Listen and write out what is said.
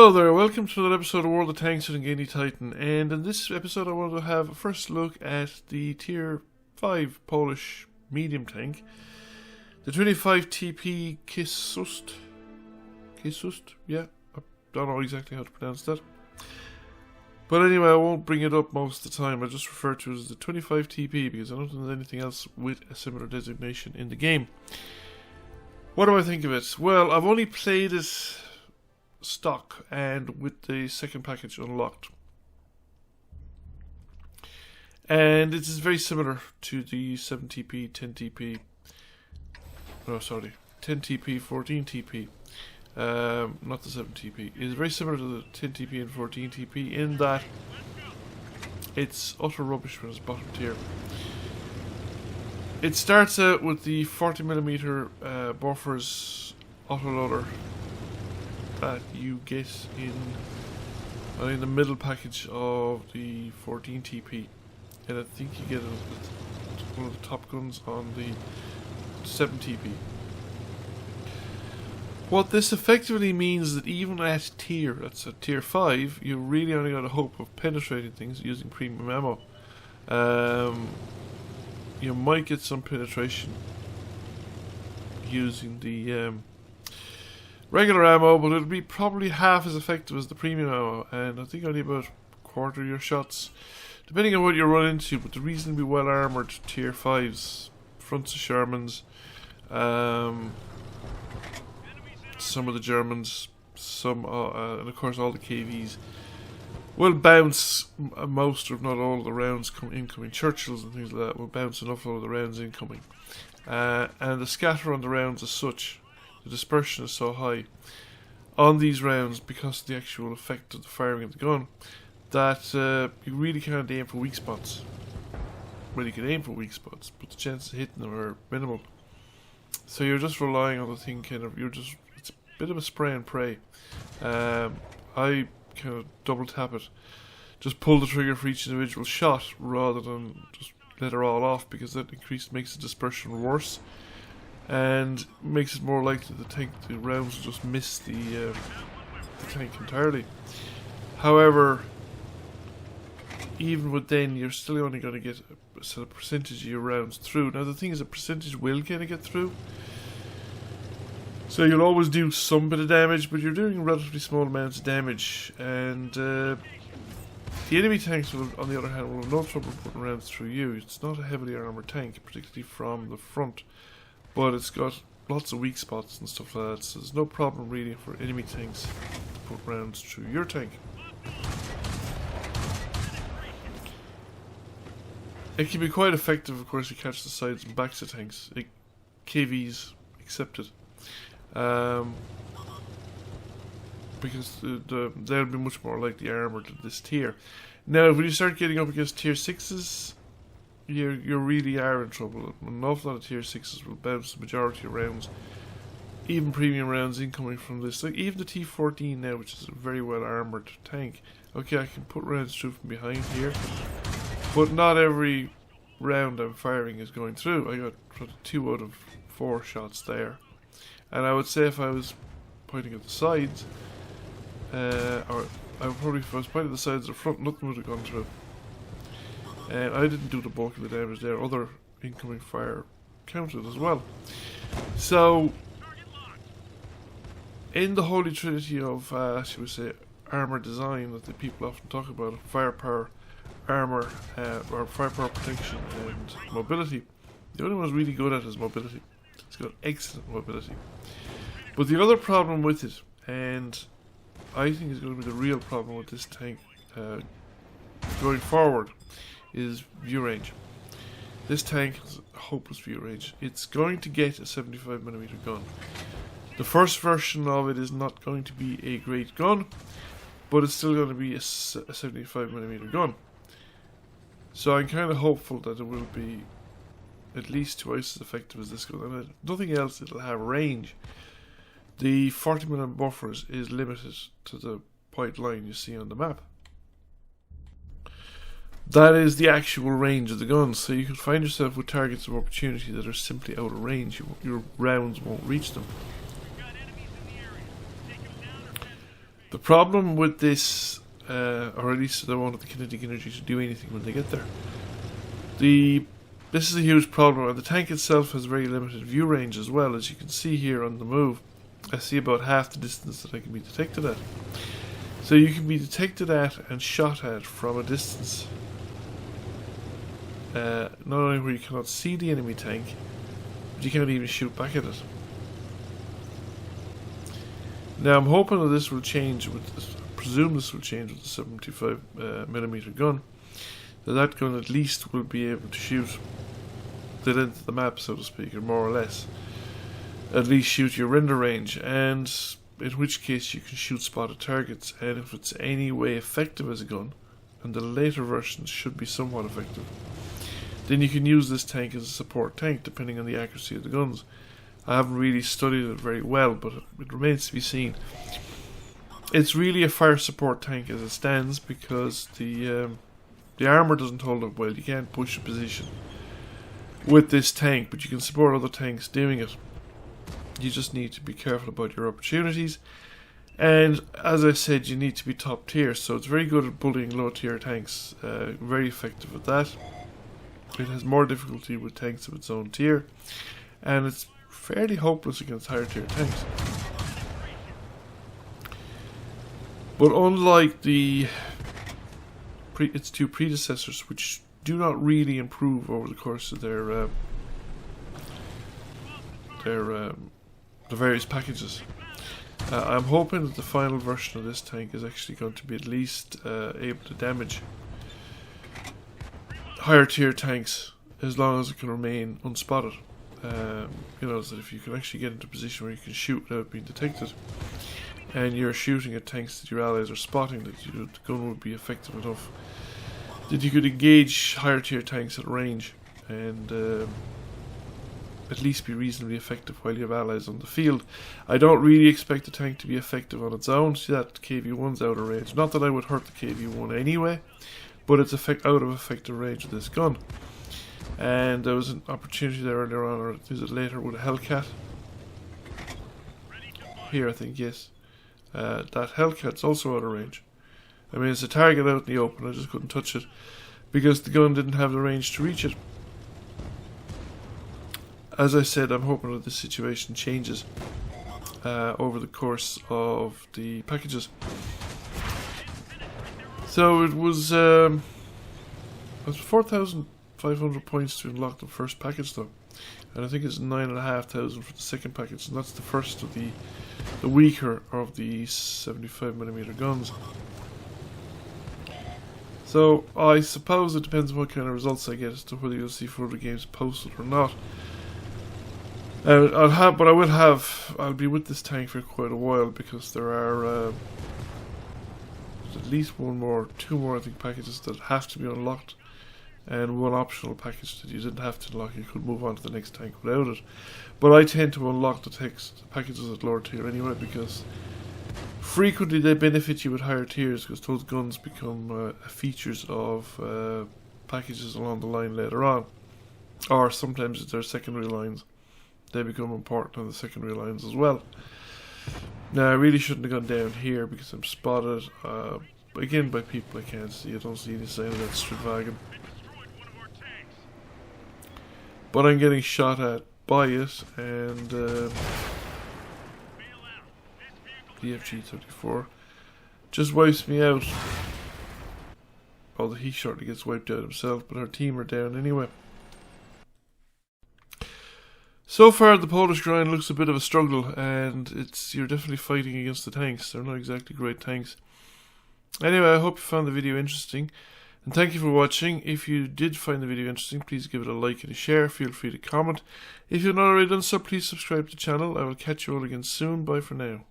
Hello there, welcome to another episode of World of Tanks with Gaining Titan, and in this episode I want to have a first look at the Tier 5 Polish medium tank, the 25 TP Ksust. Ksust? Yeah, I don't know exactly how to pronounce that. But anyway, I won't bring it up most of the time, I just refer to it as the 25 TP because I don't think there's anything else with a similar designation in the game. What do I think of it? Well, I've only played it stock and with the second package unlocked, and it is very similar to the 7TP, 10TP, no sorry, 10TP, 14TP, not the 7TP. It is very similar to the 10TP and 14TP in that it's utter rubbish when it's bottom tier. It starts out with the 40mm Buffers autoloader that you get in the middle package of the 14TP, and I think you get one of the top guns on the 7TP. What this effectively means is that even at tier, that's at tier 5, you really only got a hope of penetrating things using premium ammo. You might get some penetration using the regular ammo, but it'll be probably half as effective as the premium ammo, and I think only about a quarter of your shots, depending on what you run into. But the reasonably well armoured tier 5s, fronts of Shermans, some of the Germans, some and of course all the KVs will bounce most, if not all, of the rounds incoming. Churchills and things like that will bounce enough of the rounds incoming, and the scatter on the rounds as such, the dispersion is so high on these rounds because of the actual effect of the firing of the gun that you really can't aim for weak spots. Well, you can aim for weak spots, but the chances of hitting them are minimal. So you're just relying on the thing it's a bit of a spray and pray. I kind of double tap it, just pull the trigger for each individual shot rather than just let her all off, because that makes the dispersion worse and makes it more likely the rounds will just miss the tank entirely. However, even with then, you're still only going to get a sort of percentage of your rounds through. Now the thing is, a percentage will kind of get through, so you'll always do some bit of damage, but you're doing relatively small amounts of damage, and the enemy tanks will, on the other hand, will have no trouble putting rounds through you. It's not a heavily armoured tank, particularly from the front, but it's got lots of weak spots and stuff like that, so there's no problem really for enemy tanks to put rounds through your tank. It can be quite effective, of course, you catch the sides and backs of tanks, KVs accepted, because they'll be much more likely armoured than this tier. Now, when you start getting up against tier 6s, you really are in trouble. An awful lot of tier 6s will bounce the majority of rounds, even premium rounds incoming from this. Like even the T14 now, which is a very well armoured tank. Okay, I can put rounds through from behind here, but not every round I'm firing is going through. I got 2 out of 4 shots there, and I would say if I was pointing at the sides, or I would probably, if I was pointing at the sides or front, nothing would have gone through. And I didn't do the bulk of the damage there. Other incoming fire counted as well. So, in the holy trinity of, shall we say, armour design that the people often talk about, firepower, armour, or firepower protection and mobility, the only one that's really good at is mobility. It's got excellent mobility. But the other problem with it, and I think is going to be the real problem with this tank going forward, is view range. This tank has a hopeless view range. It's going to get a 75mm gun. The first version of it is not going to be a great gun, but it's still going to be a 75mm gun. So I'm kind of hopeful that it will be at least twice as effective as this gun. And if nothing else, it'll have range. The 40mm buffers is limited to the white line you see on the map. That is the actual range of the gun, so you can find yourself with targets of opportunity that are simply out of range. Your rounds won't reach them. The problem with this, or at least they wanted the kinetic energy to do anything when they get there. This is a huge problem, and the tank itself has very limited view range as well. As you can see here on the move, I see about half the distance that I can be detected at. So you can be detected at and shot at from a distance. Not only where you cannot see the enemy tank, but you can't even shoot back at it. Now I'm hoping that this will change with this, I presume this will change with the 75mm gun. That gun at least will be able to shoot the length of the map, so to speak, or more or less. At least shoot your render range, and in which case you can shoot spotted targets, and if it's any way effective as a gun, and the later versions should be somewhat effective, then you can use this tank as a support tank depending on the accuracy of the guns. I haven't really studied it very well, but it remains to be seen. It's really a fire support tank as it stands, because the armor doesn't hold up well. You can't push a position with this tank, but you can support other tanks doing it. You just need to be careful about your opportunities, and as I said, you need to be top tier, so it's very good at bullying low tier tanks, very effective at that. It has more difficulty with tanks of its own tier, and it's fairly hopeless against higher tier tanks. But unlike its two predecessors, which do not really improve over the course of the various packages, I'm hoping that the final version of this tank is actually going to be at least able to damage higher tier tanks as long as it can remain unspotted. You know, so that if you can actually get into a position where you can shoot without being detected, and you're shooting at tanks that your allies are spotting, that the gun would be effective enough that you could engage higher tier tanks at range and at least be reasonably effective while you have allies on the field. I don't really expect the tank to be effective on its own. See, that KV-1's out of range. Not that I would hurt the KV-1 anyway, but it's out of effective range of this gun. And there was an opportunity there earlier on, or is it later, with a Hellcat. Here, I think, yes. That Hellcat's also out of range. I mean, it's a target out in the open, I just couldn't touch it because the gun didn't have the range to reach it. As I said, I'm hoping that this situation changes over the course of the packages. So it was 4,500 points to unlock the first package though, and I think it's 9,500 for the second package, and that's the first of the weaker of the 75mm guns. So I suppose it depends on what kind of results I get as to whether you'll see further games posted or not. I'll be with this tank for quite a while, because there are at least two more I think packages that have to be unlocked, and one optional package that you didn't have to unlock. You could move on to the next tank without it. But I tend to unlock the packages at lower tier anyway, because frequently they benefit you with higher tiers, because those guns become features of packages along the line later on, or sometimes it's their secondary lines. They become important on the secondary lines as well. Now I really shouldn't have gone down here because I'm spotted again by people I can't see. I don't see any sign of that Stridwagon, but I'm getting shot at by it, and the FG-34 just wipes me out. Although he shortly gets wiped out himself, but our team are down anyway. So far the Polish grind looks a bit of a struggle, and you're definitely fighting against the tanks. They're not exactly great tanks. Anyway, I hope you found the video interesting, and thank you for watching. If you did find the video interesting, please give it a like and a share. Feel free to comment. If you've not already done so, please subscribe to the channel. I will catch you all again soon. Bye for now.